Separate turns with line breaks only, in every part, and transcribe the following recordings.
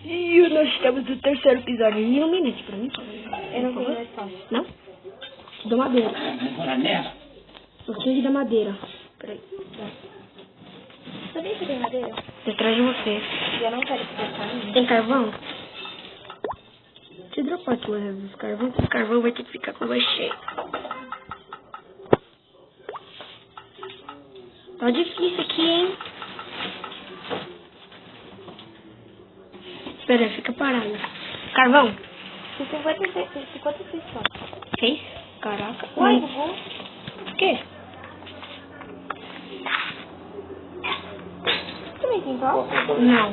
E nós estamos no terceiro episódio. Ilumina aqui pra mim.
Eu não tenho mais fácil.
Não? Da madeira. O king da madeira. Peraí.
Sabia que tem madeira?
Detrás de você.
E eu não quero que você caia.
Tem carvão? Se dropar tu leva os carvão, o carvão vai ter que ficar com a voz cheia. Tá difícil aqui, hein? Espera, fica parado. Carvão?
Tem 56 só.
6? Caraca.
Uai, bugou.
Por quê?
Também tem pau?
Não.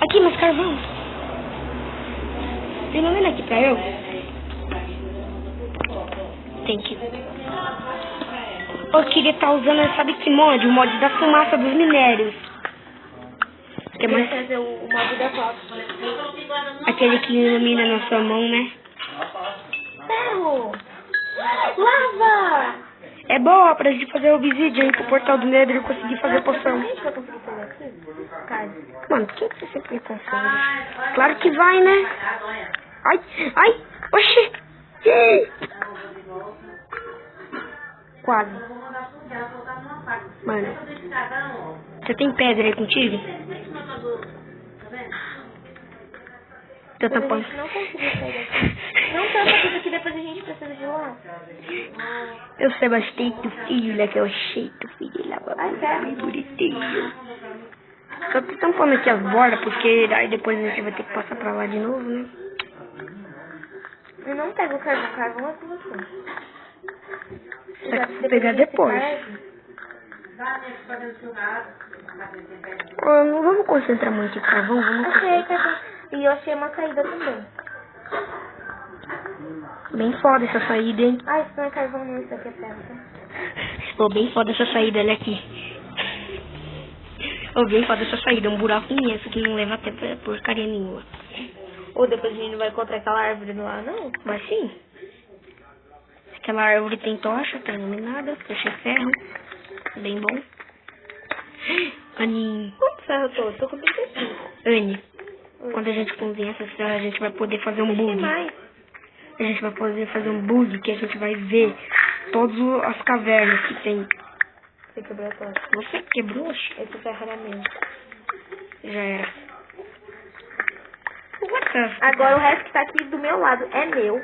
Aqui, mais carvão. Ilumina aqui pra eu. Thank you. Eu queria estar usando, sabe que mod? O mod da fumaça dos minérios. Que é mais...
fazer o modo da foto.
Aquele que ilumina na sua mão, né?
Ferro! Lava!
É boa pra gente fazer o obsidian pro portal do Nether e conseguir fazer poção.
A gente vai conseguir fazer aqui? Caio.
Mano, por que você sempre consegue? Claro que vai, né? Ai, ai, oxi. Quase. Mano, você tem pedra aí contigo? Teu
Mas a
tampão.
gente não conseguiu sair daqui. Não tampa tudo que depois a gente precisa de lá.
Eu sei bastante, filho, né? Que eu jeito, filho. Lá
Ai, sério?
bem bonitinho. Só tô tampando aqui as bordas, porque aí depois a gente vai ter que passar pra lá de novo, né?
Eu não pego o carvão. Carvão é com você.
Só que eu vou pegar depois. Não vamos concentrar muito em carvão, vamos
Achei
concentrar.
carvão. E eu achei uma saída também.
Bem foda essa saída, hein?
Ah, isso não é carvão não, isso aqui é pedra.
Pô, bem foda essa saída, olha aqui. Ô, bem foda essa saída, um buraco imenso que não leva até porcaria nenhuma.
Ou depois a gente não vai encontrar aquela árvore lá, não?
Mas sim. Aquela árvore tem tocha, tá iluminada, fechei ferro. Bem bom. Aninho.
Quanto ferro eu tô? Tô com 35.
Anne, quando a gente cozinha essa cena, a gente vai poder fazer um
Tem
bug.
mais.
A gente vai poder fazer um bug que a gente vai ver todas as cavernas que tem.
Você quebrou a tocha.
Você quebrou? Oxe,
Esse ferro era meu.
já era. What the-
Agora o resto que tá aqui do meu lado é meu.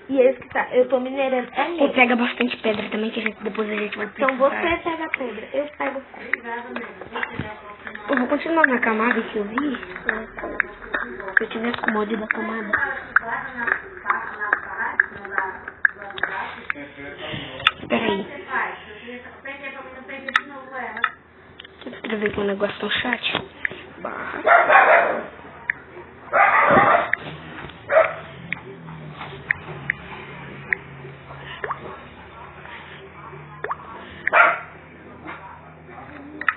E esse que tá, eu tô minerando, é
Pô,
meu.
pega bastante pedra também, que depois a gente vai precisar.
Então você pega a pedra, eu pego o ferro.
Eu vou continuar na camada que eu vi. Se eu tivesse com o mod da camada. Espera aí. Deixa eu escrever aqui um negócio no chat. Barra.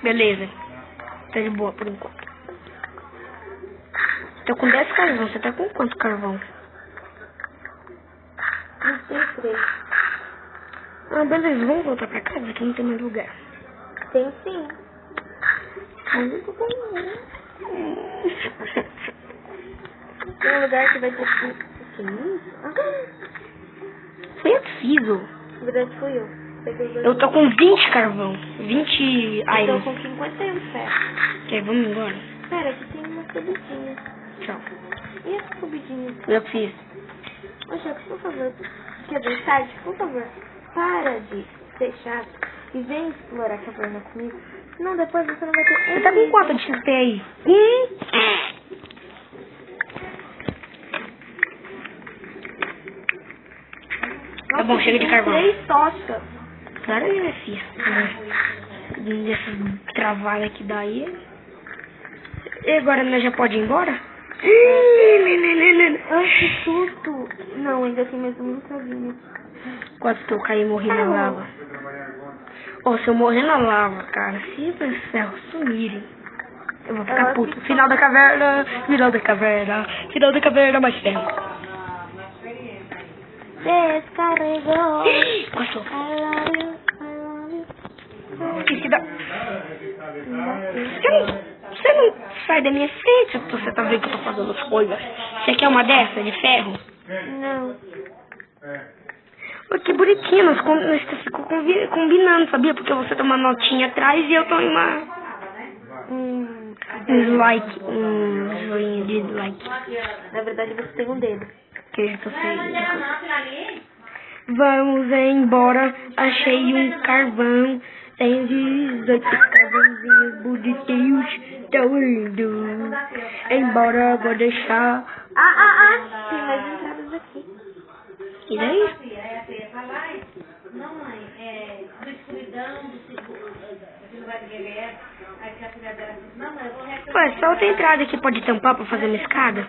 Beleza. Tá de boa por enquanto. Tô com 10 carvão. Você tá com quanto carvão?
23.
Ah, beleza. Vamos voltar pra casa que não tem mais lugar.
Tem sim.
Mas eu tô com...
Tem um lugar que vai ter que... Que isso? Ah,
Foi eu que fiz, ô.
na verdade fui eu. Peguei os dois.
Eu tô com 20 carvão. 20
Eu tô
iron.
com 51 ferros.
Ok, vamos embora.
Pera, aqui tem uma subidinha.
Tchau.
E essa subidinha?
Eu que fiz.
Ô, Jaco, por favor. Quer dizer, Sade, por favor. Para de ser chato e vem explorar a caverna comigo. Senão depois você não vai ter...
Você tá com quanto de XP aí? Tá bom, chega de carvão.
3 tochas.
Claro que é, filha. Dessas travadas que dá aí. E agora nós já pode ir embora?
Ai, que susto. Não, ainda tem mais um casinho.
Quase que eu caí e morri na lava. Ô, se eu morrer na lava, cara, se os ferros sumirem, eu vou ficar puto. Final da caverna, final da caverna, final da caverna, mais ferro.
Descarregou.
Passou.
I love you.
Esqueci da... Você não sai da minha frente. Você tá vendo que eu tô fazendo as coisas. Você quer uma dessa de ferro?
Não.
Oh, que bonitinho, nós ficou combinando, sabia? Porque você tem uma notinha atrás e eu tô em uma... joinha de like.
Na verdade, você tem um dedo.
Que eu tô sem. Vamos embora, achei um carvão. Tem 18 carvãozinhos bonitinhos. Tô indo embora, vou deixar.
Tem mais entradas aqui.
E daí? Ué, só outra entrada aqui pode tampar pra fazer uma escada?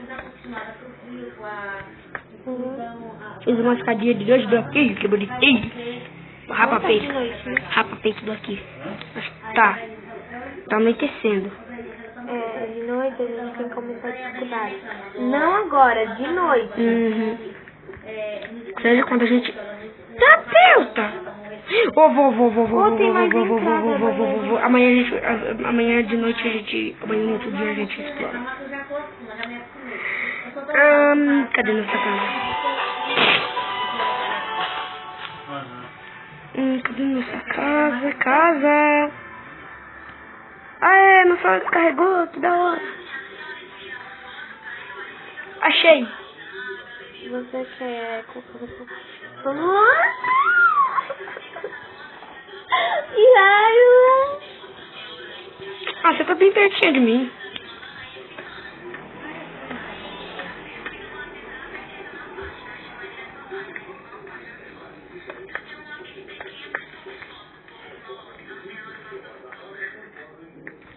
Fiz uma escadinha de 2 bloquinhos, que bonitinho. Rapa peito. Rapa peito do aqui. Tá. Tá anoitecendo.
De noite a gente tem que começar a dificuldade. Não agora, de noite.
Seja quando a gente... Terapeuta! Amanhã de noite a gente... Amanhã no outro dia a gente explora. Cadê nossa casa? Cadê nossa casa? Ah, meu celular descarregou, que da hora. Achei.
Você quer...
Você tá bem pertinho de mim.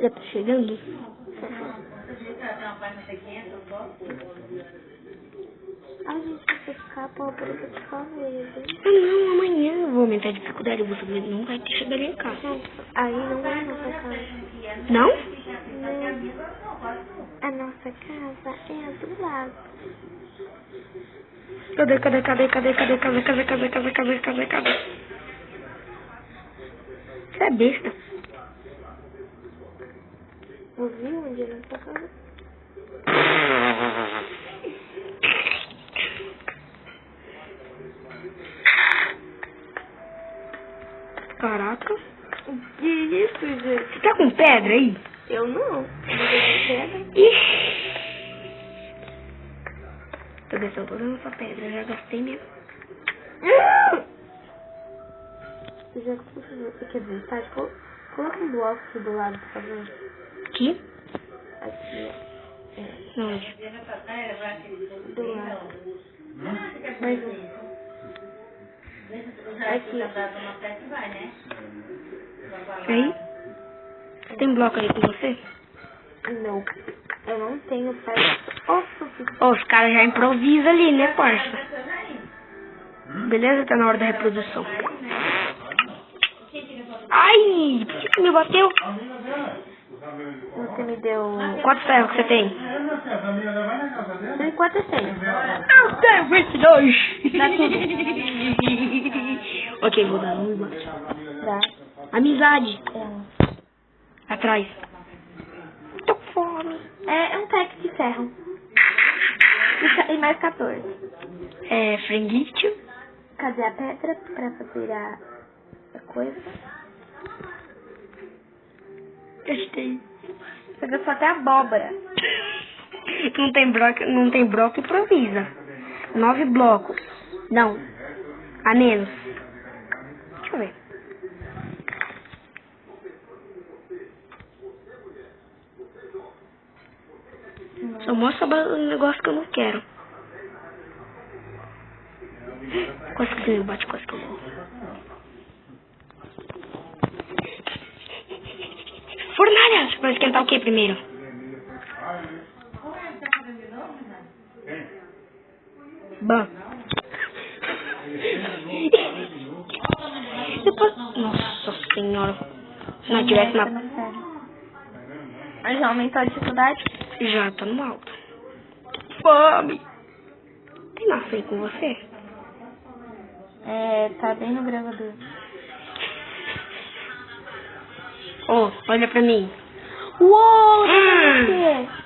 Já tá chegando?
A gente vai ficar pobre de família.
Não, amanhã eu vou aumentar a dificuldade. Você não vai ter chegado em casa.
Aí não é a nossa casa.
Não?
Não. A nossa casa é a do lado.
Cadê? Você é besta.
Ouviu onde é a nossa casa?
Caraca.
Que isso, gente?
Você tá com pedra aí?
Eu não. Não tenho pedra.
Ixi. Tô vendo, eu tô dando essa pedra. Já gastei minha...
Já que você quer ver, tá? Coloca um bloco aqui do lado, por favor.
Aqui?
Aqui, ó.
Onde?
Do lado. Mais um. Aqui.
Aí? Você tem bloco aí com você?
Não. Eu não tenho pedra o suficiente.
Os caras já improvisam ali, né, parça? Beleza? Tá na hora da reprodução. Ai! Por que me bateu?
Você me deu...
Quantos ferros que você tem?
Por enquanto é 100.
Eu tenho 22!
Dá tudo.
Ok, vou dar um embaixo.
Dá.
Amizade. Atrás. Tô com fome.
É um pack de ferro. E mais 14.
Franguito.
Cadê a pedra pra fazer a coisa?
Gostei.
Você gastou até abóbora.
Não tem bloco, improvisa. 9 blocos. Não. A menos. Deixa eu ver. Só mostra o negócio que eu não quero. Quase que eu bate, quase que eu morro. Fornalha! Você vai esquentar o que primeiro? Bom. Depois... Nossa senhora. Se não tivesse uma...
Mas já aumentou a dificuldade?
Já tá no alto. Fome! Tem maçã aí com você?
Tá bem no gravador.
Olha pra mim. Uou!